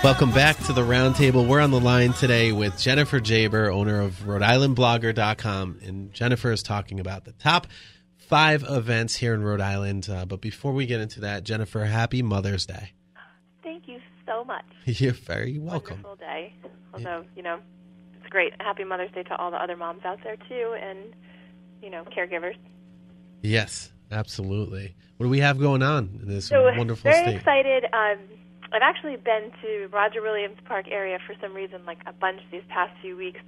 Welcome back to the Roundtable. We're on the line today with Jennifer Jaber, owner of Rhode-IslandBlogger.com, and Jennifer is talking about the top 5 events here in Rhode Island. But before we get into that, Jennifer, happy Mother's Day. Thank you so much. You're very welcome. Wonderful day. Although, it's great. Happy Mother's Day to all the other moms out there, too, and, caregivers. Yes, absolutely. What do we have going on in this wonderful very state? Excited. I've actually been to Roger Williams Park area for some reason, like a bunch these past few weeks.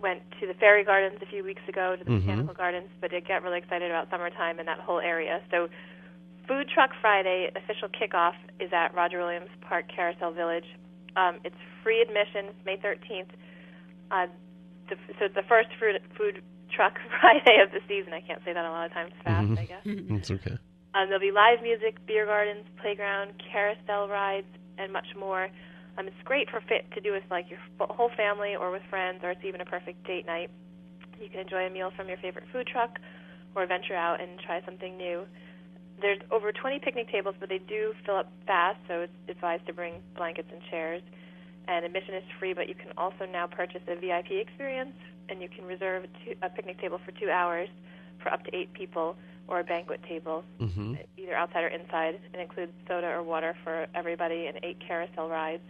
Went to the Fairy Gardens a few weeks ago, to the Botanical Gardens, but I get really excited about summertime in that whole area. So Food Truck Friday, official kickoff, is at Roger Williams Park Carousel Village. It's free admission. It's May 13th. So it's the first food truck Friday of the season. I can't say that a lot of times fast, I guess. It's okay. There'll be live music, beer gardens, playground, carousel rides, and much more. It's great to do with like your whole family or with friends, or it's even a perfect date night. You can enjoy a meal from your favorite food truck or venture out and try something new. There's over 20 picnic tables, but they do fill up fast, so it's advised to bring blankets and chairs. And admission is free, but you can also now purchase a VIP experience, and you can reserve a picnic table for 2 hours for up to 8 people, or a banquet table, either outside or inside. It includes soda or water for everybody and 8 carousel rides.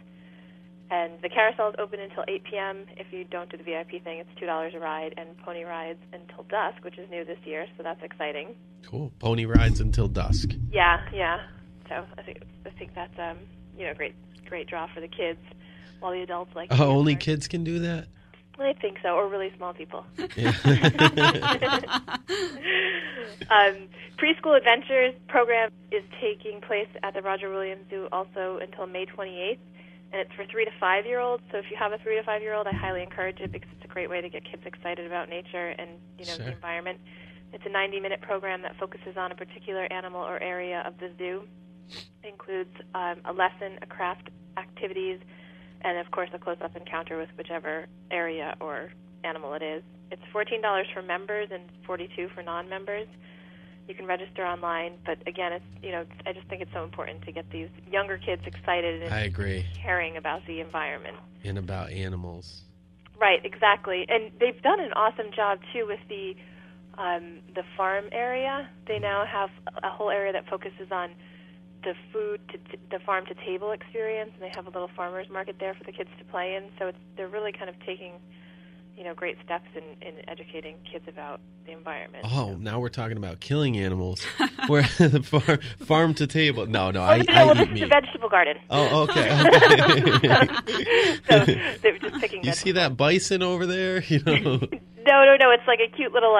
And the carousel is open until 8 p.m. If you don't do the VIP thing, it's $2 a ride, and pony rides until dusk, which is new this year, so that's exciting. Cool. Pony rides until dusk. Yeah. So I think that's great draw for the kids, while the adults like. Oh, only kids can do that? I think so, or really small people. Yeah. Preschool Adventures program is taking place at the Roger Williams Zoo also until May 28th, and it's for 3 to 5-year-olds. So if you have a 3 to 5-year-old, I highly encourage it because it's a great way to get kids excited about nature and the environment. It's a 90-minute program that focuses on a particular animal or area of the zoo. It includes a lesson, a craft, activities, and, of course, a close-up encounter with whichever area or animal it is. It's $14 for members and $42 for non-members. You can register online, but, again, I just think it's so important to get these younger kids excited and I agree. caring about the environment. And about animals. Right, exactly. And they've done an awesome job, too, with the farm area. They now have a whole area that focuses on the the farm to table experience, and they have a little farmers market there for the kids to play in. So they're really kind of taking, great steps in educating kids about the environment. Oh, now we're talking about killing animals. Where the farm to table. No, I this eat is meat. a vegetable garden. Oh, okay. So they're just picking. You see that bison over there? No. It's like a cute little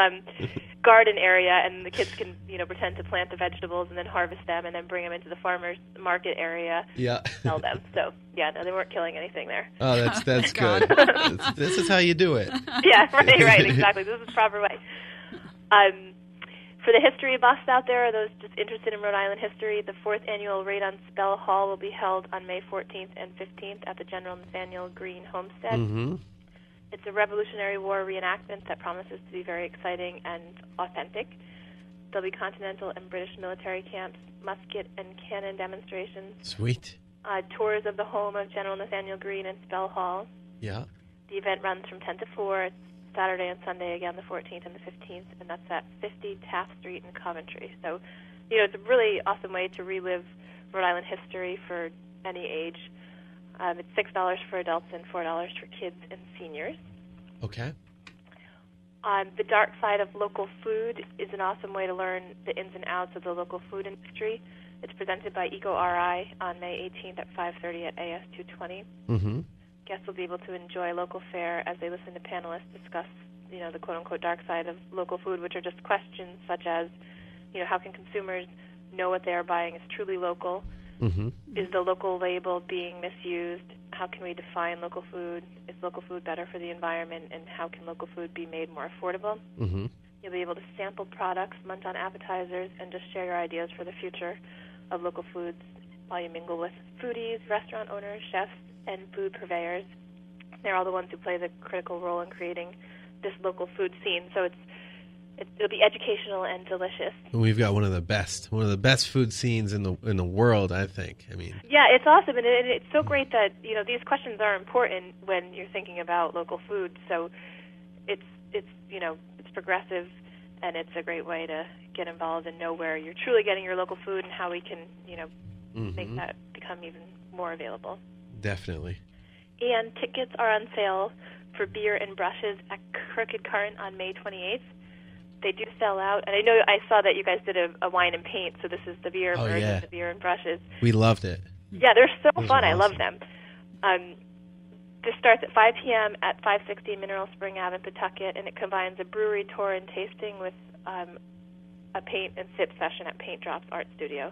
garden area, and the kids can pretend to plant the vegetables and then harvest them and then bring them into the farmers market area. Yeah. Sell them. So no, they weren't killing anything there. Oh, that's good. This is how you do it. Yeah, right, exactly. This is the proper way. For the history buffs out there, or those just interested in Rhode Island history, the 4th annual Raid on Spell Hall will be held on May 14th and 15th at the General Nathaniel Green Homestead. Mm-hmm. It's a Revolutionary War reenactment that promises to be very exciting and authentic. There'll be Continental and British military camps, musket and cannon demonstrations. Sweet. Tours of the home of General Nathaniel Green and Spell Hall. Yeah. The event runs from 10 to 4. It's Saturday and Sunday, again, the 14th and the 15th, and that's at 50 Taft Street in Coventry. So, it's a really awesome way to relive Rhode Island history for any age. It's $6 for adults and $4 for kids and seniors. Okay. The dark side of local food is an awesome way to learn the ins and outs of the local food industry. It's presented by EcoRI on May 18th at 5:30 at AS 220. Mm-hmm. Guests will be able to enjoy local fare as they listen to panelists discuss, the quote-unquote dark side of local food, which are just questions such as, how can consumers know what they are buying is truly local? Mm-hmm. Is the local label being misused? How can we define local food? Is local food better for the environment? And how can local food be made more affordable? Mm-hmm. You'll be able to sample products, munch on appetizers, and just share your ideas for the future of local foods while you mingle with foodies, restaurant owners, chefs, and food purveyors. They're all the ones who play the critical role in creating this local food scene. So it's it'll be educational and delicious. And we've got one of the best food scenes in the world, I think. I mean, yeah, it's awesome, and it's so great that these questions are important when you're thinking about local food. So it's progressive, and it's a great way to get involved and know where you're truly getting your local food and how we can make that become even more available. Definitely. And tickets are on sale for Beer and Brushes at Crooked Cart on May 28th. They do sell out, and I saw that you guys did a wine and paint, so this is the beer version, the Beer and Brushes. We loved it. Yeah, they're so Those fun. are I awesome. love them. This starts at 5 p.m. at 560 Mineral Spring Ave in Pawtucket, and it combines a brewery tour and tasting with a paint and sip session at Paint Drops Art Studio.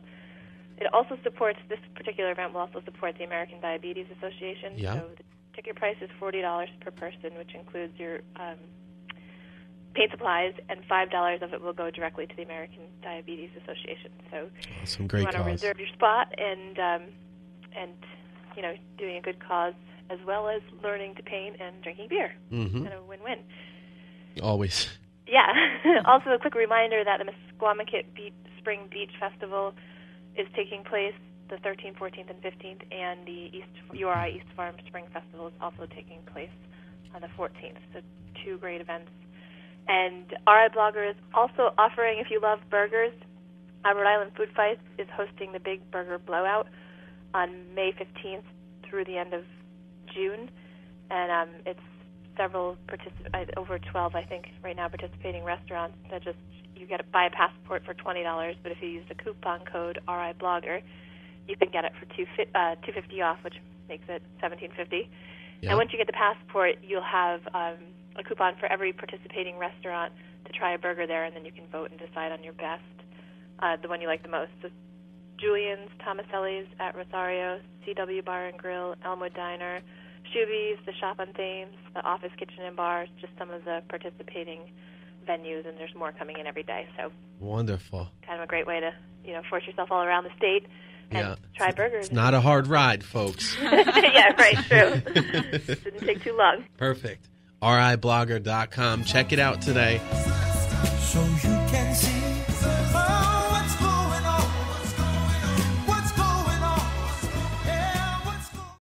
It also supports, this particular event will also support the American Diabetes Association. Yeah. So the ticket price is $40 per person, which includes your paint supplies, and $5 of it will go directly to the American Diabetes Association. So Awesome, great you want to cause. reserve your spot and doing a good cause, as well as learning to paint and drinking beer. Mm-hmm. Kind of a win-win. Always. Yeah. Also, a quick reminder that the Mesquamaket Spring Beach Festival is taking place the 13th, 14th, and 15th, and the URI East Farm Spring Festival is also taking place on the 14th. So 2 great events. And RI Blogger is also offering, if you love burgers, Rhode Island Food Fights is hosting the Big Burger Blowout on May 15th through the end of June. And it's several over 12, I think, right now participating restaurants that you get to buy a passport for $20, but if you use the coupon code RI Blogger, you can get it for $250 off, which makes it $17.50. Yeah. And once you get the passport, you'll have a coupon for every participating restaurant to try a burger there, and then you can vote and decide on your best, the one you like the most. So Julian's, Tomaselli's at Rosario, CW Bar and Grill, Elmwood Diner, Shuby's, the Shop on Thames, the Office Kitchen and Bar, just some of the participating venues, and there's more coming in every day. So Wonderful. kind of a great way to force yourself all around the state and try burgers. It's not a hard ride, folks. Yeah, right, true. Didn't take too long. Perfect. RIblogger.com. Check it out today. So you can see